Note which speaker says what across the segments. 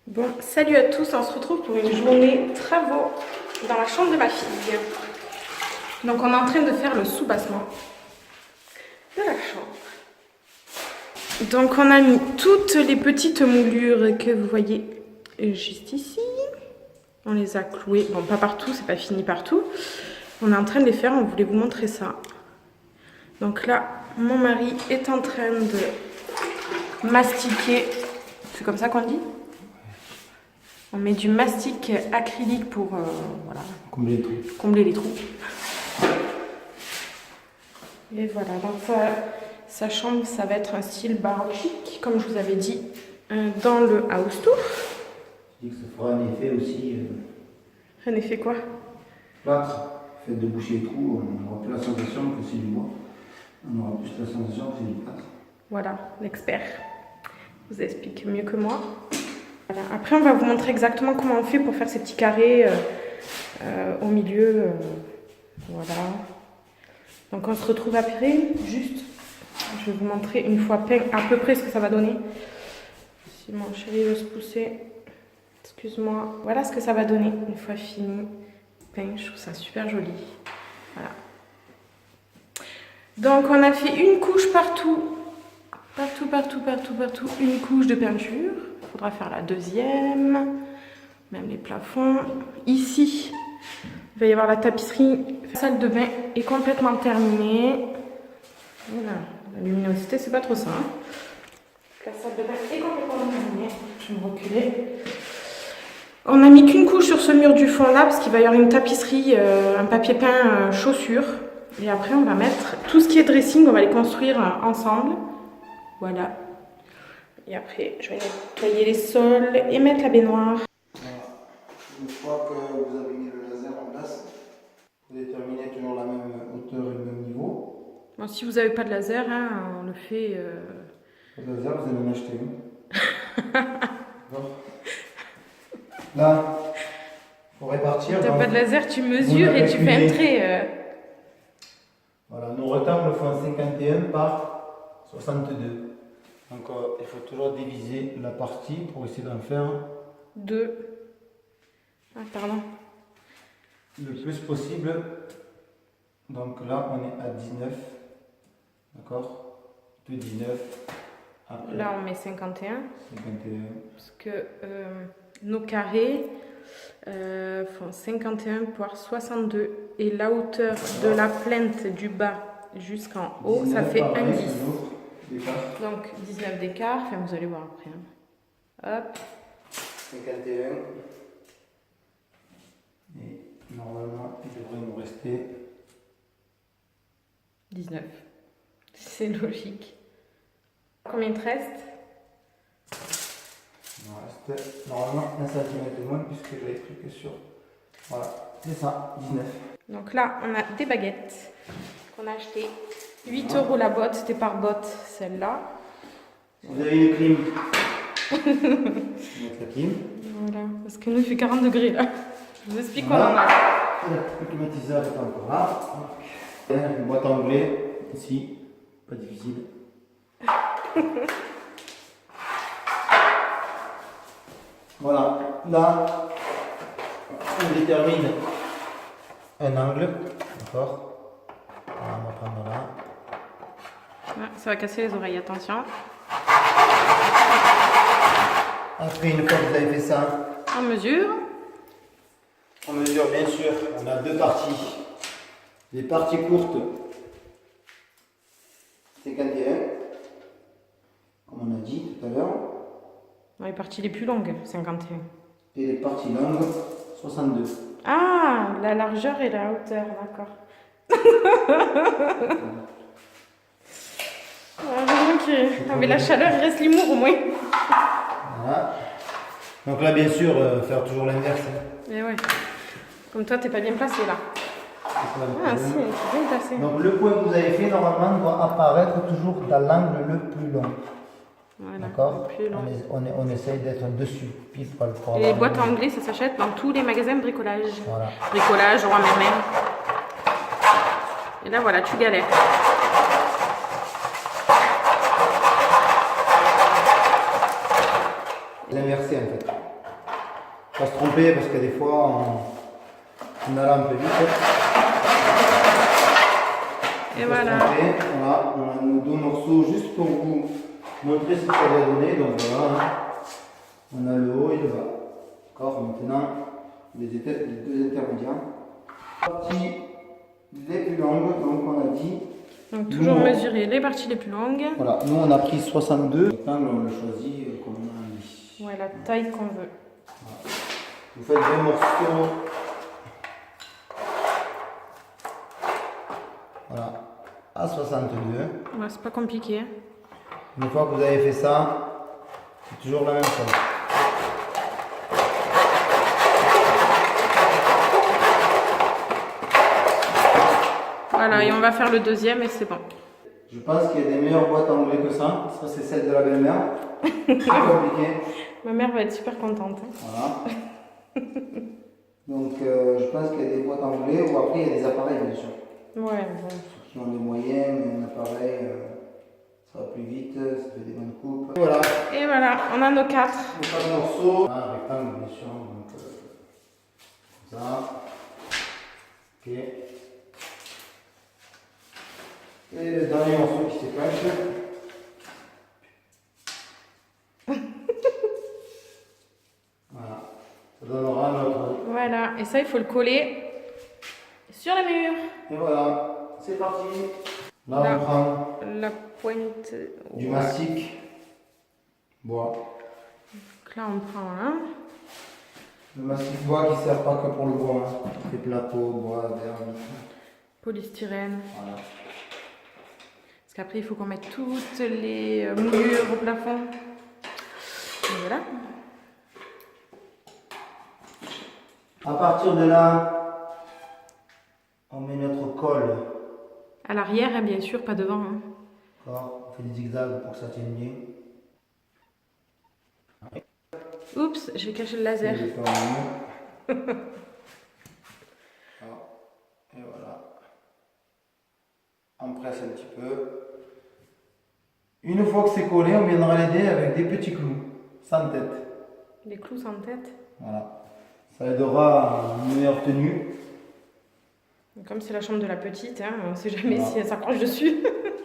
Speaker 1: Bon, salut à tous, on se retrouve pour une journée travaux dans la chambre de ma fille. Donc on est en train de faire le soubassement de la chambre. Donc on a mis toutes les petites moulures que vous voyez juste ici. On les a clouées, bon pas partout, c'est pas fini partout. On est en train de les faire, on voulait vous montrer ça. Donc là, mon mari est en train de mastiquer, c'est comme ça qu'on dit ? On met du mastic acrylique pour voilà, combler les trous. Et voilà, donc sa chambre, ça va être un style baroque, comme je vous avais dit dans le house tour.
Speaker 2: Je dis que ça fera un effet aussi.
Speaker 1: Un effet quoi?
Speaker 2: Plâtre, fait de boucher les trous, on n'aura plus la sensation que c'est du bois. On aura plus la sensation que c'est du plâtre.
Speaker 1: Voilà, l'expert vous explique mieux que moi. Voilà. Après, on va vous montrer exactement comment on fait pour faire ces petits carrés au milieu. Voilà. Donc, on se retrouve après. Juste, je vais vous montrer une fois peint à peu près ce que ça va donner. Si mon chéri veut se pousser, excuse-moi. Voilà ce que ça va donner une fois fini. Peint, je trouve ça super joli. Voilà. Donc, on a fait une couche partout. Partout, une couche de peinture. Il faudra faire la deuxième, même les plafonds. Ici, il va y avoir la tapisserie. La salle de bain est complètement terminée. Voilà, la luminosité, c'est pas trop ça. Hein. La salle de bain est complètement terminée. Je vais me reculer. On n'a mis qu'une couche sur ce mur du fond là, parce qu'il va y avoir une tapisserie, un papier peint chaussures. Et après, on va mettre tout ce qui est dressing, on va les construire ensemble. Voilà. Et après, je vais nettoyer les sols et mettre la baignoire.
Speaker 2: Voilà. Une fois que vous avez mis le laser en place, vous déterminez toujours la même hauteur et le même niveau.
Speaker 1: Bon, si vous n'avez pas de laser, hein, on le fait...
Speaker 2: Le laser, vous allez en acheter un. Bon. Là, pour répartir...
Speaker 1: Tu n'as pas de laser, tu mesures et tu fais un trait.
Speaker 2: Voilà, nos rectangles font 51 par 62. Donc il faut toujours diviser la partie pour essayer d'en faire
Speaker 1: 2. Ah, pardon.
Speaker 2: Le plus possible. Donc là, on est à 19. D'accord? De 19. Après,
Speaker 1: Là, on met 51.
Speaker 2: 51.
Speaker 1: Parce que nos carrés font 51 par 62. Et la hauteur de la plinthe du bas jusqu'en haut, ça fait 1,10. Donc 19 d'écart, enfin vous allez voir après. Hein. Hop.
Speaker 2: 51. Et normalement, il devrait nous rester
Speaker 1: 19. C'est logique. Combien il te reste?
Speaker 2: Il nous reste normalement 1 cm de moins puisque je l'ai pris que sur. Voilà, c'est ça, 19.
Speaker 1: Donc là, on a des baguettes qu'on a achetées. 8 € la botte, c'était par botte celle-là.
Speaker 2: Si vous avez une clim, mettre la clim.
Speaker 1: Voilà, parce que nous il fait 40 degrés là. Je vous explique
Speaker 2: Voilà.
Speaker 1: quoi on a.
Speaker 2: Le climatiseur est encore là. Donc, une boîte à onglets ici, pas difficile. Voilà, là, on détermine un angle, d'accord? On va prendre là.
Speaker 1: Ouais, ça va casser les oreilles, attention.
Speaker 2: Après, une fois que vous avez fait ça,
Speaker 1: On mesure.
Speaker 2: on mesure bien sûr, on a deux parties. Les parties courtes, 51, comme on a dit tout à l'heure.
Speaker 1: Dans les parties les plus longues, 51.
Speaker 2: Et les parties longues, 62.
Speaker 1: Ah, la largeur et la hauteur, d'accord. Ah, mais la chaleur, il reste l'humour au moins.
Speaker 2: Voilà. Donc là, bien sûr, faire toujours l'inverse.
Speaker 1: Et ouais. Comme toi, t'es pas bien placé là. Ah, si, c'est bien placé.
Speaker 2: Donc le point que vous avez fait, normalement, doit apparaître toujours dans l'angle le plus long.
Speaker 1: Voilà,
Speaker 2: D'accord?
Speaker 1: le plus long.
Speaker 2: On essaye d'être dessus, pile poil pour
Speaker 1: Et les
Speaker 2: avoir
Speaker 1: boîtes
Speaker 2: le-
Speaker 1: anglais, ça s'achète dans tous les magasins de bricolage.
Speaker 2: Voilà.
Speaker 1: Bricolage, roi Merlin. Et là, voilà, tu galères.
Speaker 2: L'inverser en fait. Pas se tromper parce que des fois on allait un peu vite.
Speaker 1: Et voilà.
Speaker 2: Voilà, on a nos deux morceaux juste pour vous montrer ce que ça va donner. Donc voilà, hein. On a le haut et le bas. D'accord, maintenant les deux intermédiaires. Parties les plus longues, donc on a dit.
Speaker 1: Donc toujours mesurer les parties les plus longues.
Speaker 2: Voilà, nous on a pris 62. Maintenant on le choisit comme on a dit.
Speaker 1: Ouais, la taille qu'on veut.
Speaker 2: Voilà. Vous faites 20 morceaux. Voilà, à 62.
Speaker 1: Ouais, c'est pas compliqué.
Speaker 2: Une fois que vous avez fait ça, c'est toujours la même chose.
Speaker 1: Voilà, et on va faire le deuxième et c'est bon.
Speaker 2: Je pense qu'il y a des meilleures boîtes à onglet que ça. Ça, c'est celle de la belle-mère. C'est compliqué.
Speaker 1: Ma mère va être super contente.
Speaker 2: Voilà. Donc, je pense qu'il y a des boîtes à onglet ou après, il y a des appareils, bien sûr.
Speaker 1: Ouais, bon.
Speaker 2: Ceux qui ont des moyens, mais un appareil, ça va plus vite, ça fait des bonnes coupes. Et voilà.
Speaker 1: Et voilà, on a nos 4.
Speaker 2: On fait un morceau. Un rectangle, bien sûr. Donc, comme ça. Ok. Et le dernier morceau qui s'éclate. Voilà. Ça donnera notre.
Speaker 1: Voilà, et ça, il faut le coller sur le mur.
Speaker 2: Et voilà, c'est parti. Là,
Speaker 1: Là,
Speaker 2: on prend
Speaker 1: la pointe.
Speaker 2: du mastic bois.
Speaker 1: Donc là, on prend un.
Speaker 2: Le mastic bois qui ne sert pas que pour le bois. Hein. Les plateaux, bois, verre.
Speaker 1: Polystyrène.
Speaker 2: Voilà.
Speaker 1: Parce qu'après, il faut qu'on mette toutes les moulures au plafond. Et voilà.
Speaker 2: À partir de là, on met notre colle.
Speaker 1: À l'arrière, hein, bien sûr, pas devant. Hein.
Speaker 2: D'accord. On fait des zigzags pour que ça tienne bien.
Speaker 1: Oups, j'ai caché le laser.
Speaker 2: Et je vais faire un mur. Et voilà. On presse un petit peu. Une fois que c'est collé, on viendra l'aider avec des petits clous, sans tête.
Speaker 1: Des clous sans tête.
Speaker 2: Voilà. Ça aidera à une meilleure tenue.
Speaker 1: Comme c'est la chambre de la petite, hein, on ne sait jamais
Speaker 2: Voilà.
Speaker 1: si elle s'accroche dessus.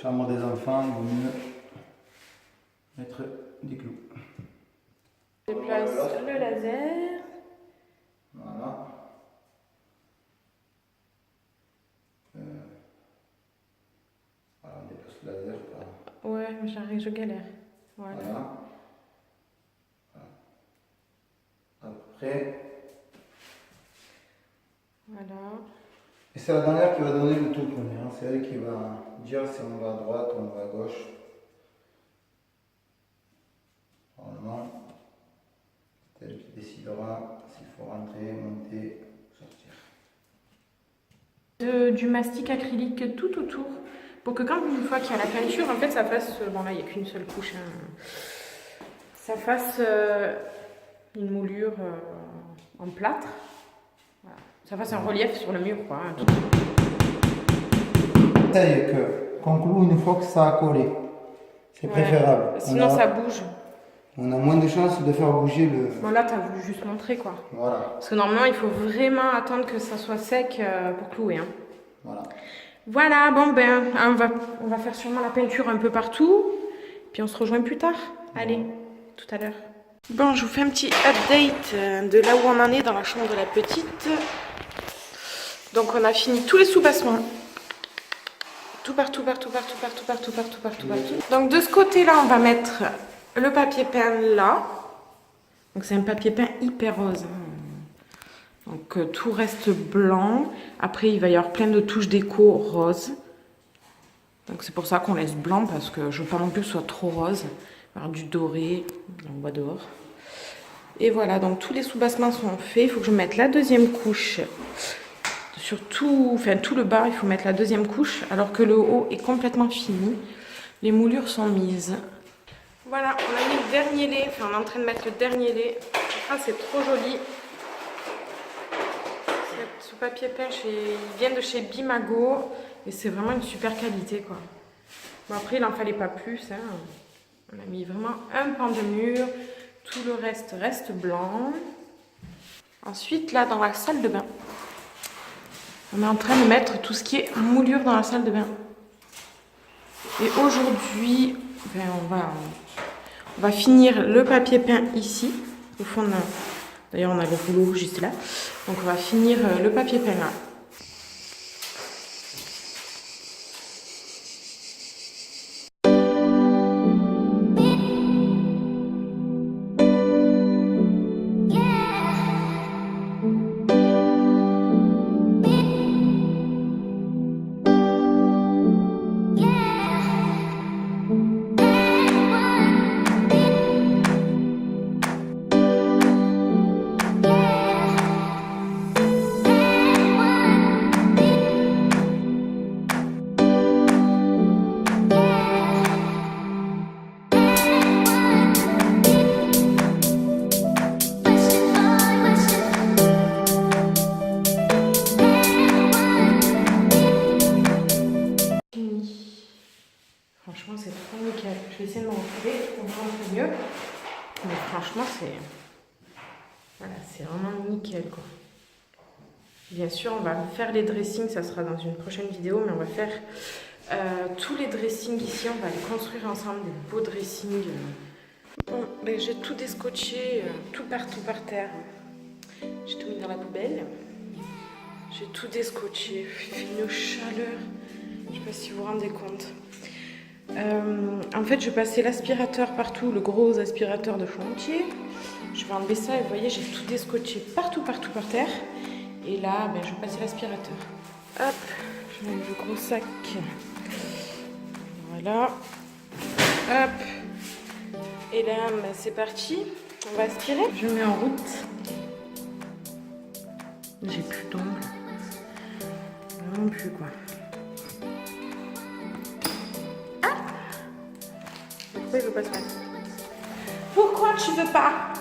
Speaker 2: Chambre des enfants, il vaut mieux mettre des clous.
Speaker 1: Je déplace le laser.
Speaker 2: Voilà. Voilà, on déplace le laser par.
Speaker 1: Ouais, j'arrive, je galère. Voilà.
Speaker 2: Voilà. Après.
Speaker 1: Voilà.
Speaker 2: Et c'est la dernière qui va donner le tout premier. Hein. C'est elle qui va dire si on va à droite ou on va à gauche. Normalement, c'est elle qui décidera s'il faut rentrer, monter, sortir.
Speaker 1: Du mastic acrylique tout autour. Pour que quand une fois qu'il y a la peinture, en fait, ça fasse. Bon, là, il n'y a qu'une seule couche. Hein, ça fasse une moulure en plâtre. Voilà. Ça fasse un relief sur le mur, quoi. Hein, tout.
Speaker 2: C'est qu'on cloue une fois que ça a collé. C'est préférable.
Speaker 1: Sinon, ça bouge.
Speaker 2: On a moins de chances de faire bouger le.
Speaker 1: Bon, là, tu as voulu juste montrer, quoi.
Speaker 2: Voilà.
Speaker 1: Parce que normalement, il faut vraiment attendre que ça soit sec pour clouer. Hein.
Speaker 2: Voilà.
Speaker 1: Voilà, bon, ben, on va faire sûrement la peinture un peu partout. Puis on se rejoint plus tard. Allez, tout à l'heure. Bon, je vous fais un petit update de là où on en est dans la chambre de la petite. Donc, on a fini tous les soubassements. Tout partout. Donc, de ce côté-là, on va mettre le papier peint là. Donc, c'est un papier peint hyper rose. Donc, tout reste blanc. Après, il va y avoir plein de touches déco roses. Donc, c'est pour ça qu'on laisse blanc parce que je veux pas non plus que ce soit trop rose. Il va y avoir du doré, on voit dehors. Et voilà, donc tous les soubassements sont faits. Il faut que je mette la deuxième couche. Sur tout, enfin, tout le bas, il faut mettre la deuxième couche. Alors que le haut est complètement fini. Les moulures sont mises. Voilà, on a mis le dernier lait. Enfin, on est en train de mettre le dernier lait. Ah, c'est trop joli. Ce papier peint, il vient de chez Bimago. Et c'est vraiment une super qualité, quoi. Bon, après, il n'en fallait pas plus. Hein. On a mis vraiment un pan de mur. Tout le reste blanc. Ensuite, là, dans la salle de bain, on est en train de mettre tout ce qui est moulure dans la salle de bain. Et aujourd'hui, ben, on va finir le papier peint ici. Au fond, d'ailleurs, on a le rouleau juste là. Donc, on va finir le papier peint là. Franchement, c'est trop nickel. Je vais essayer de me retrouver pour voir un peu mieux. Mais franchement, voilà, c'est vraiment nickel, quoi. Bien sûr, on va faire les dressings. Ça sera dans une prochaine vidéo. Mais on va faire tous les dressings ici. On va les construire ensemble. Des beaux dressings. Bon, ben, j'ai tout descotché. Tout partout par terre. J'ai tout mis dans la poubelle. J'ai tout descotché. Il fait une chaleur. Je ne sais pas si vous vous rendez compte. En fait, je vais passer l'aspirateur partout, le gros aspirateur de chantier. Je vais enlever ça et vous voyez, j'ai tout descotché partout par terre. Et là, ben, je vais passer l'aspirateur. Hop, je mets le gros sac. Voilà. Hop. Et là, ben, c'est parti. On va aspirer. Je mets en route. J'ai plus d'ongles. Non plus, quoi. Pourquoi il veut pas se mettre? Pourquoi tu veux pas?